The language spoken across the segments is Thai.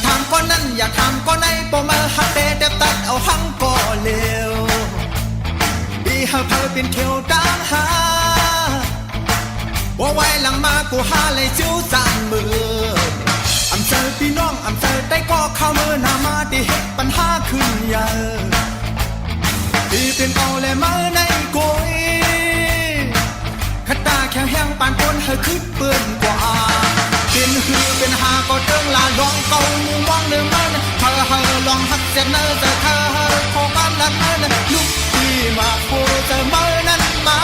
ทำก็นั่นอย่าทำก็ในปมมาฮักเดเด็บตัดเอาหังก็เลวดีหาเพอเป็นเขียวดังหาว่าไว้หลังมากูหาเลยจิ้วสั่นมืออำเจอพี่น้องอำเจอได้ก็เข้ามือหน้ามาดีเห็ดปัญหาขึ้นใหญ่ดีเป็นเอาเลยมาในกุยขัดตาแข็งแห้งปานปนให้ขึ้นเปื้อนกว่าเป็นหือเป็นหาก็เติงลาลองเก่ามุมมองเดิมมันเธอลองหักเจ็บเนื้อแต่เธอขอความรักนั้นลุกที่มาโคจะเมื่อนั้นมา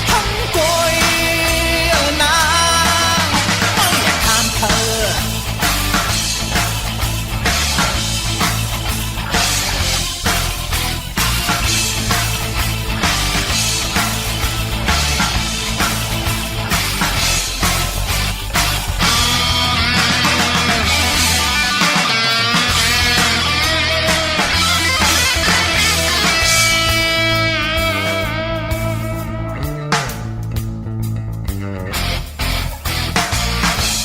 ทั้งกุยนะไม่อยากถามเธอ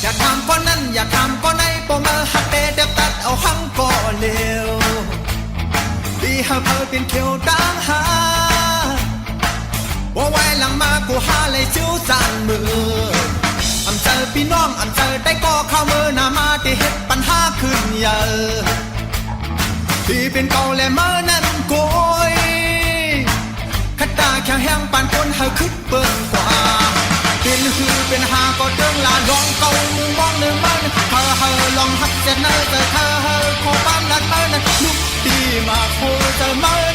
อย่าทำก็นั่นอย่าทำก็ในปมมาฮักเดเด็บตัดเอาหังก็เลวดีหาเพอเป็นเขียวดังหาว่าไว้หลังมากูหาเลยจิ้วสั่นมืออำเจอพี่น้องอำเจอได้ก็เข้ามือหน้ามาที่เห็ดปัญหาขึ้นใหญ่ที่เป็นเก่าและเมื่อนั้นกุยขัดตาแข็งแห้งปานคนให้คึกเบิ่งกว่าเป็นหือเป็นหาก็เดิงลาลองเก่ามุมมองเดิมมันเธอลองหักเจ็บเนื้อแต่เธอขอความรักมันลุกที่มาโคจะเมื่อ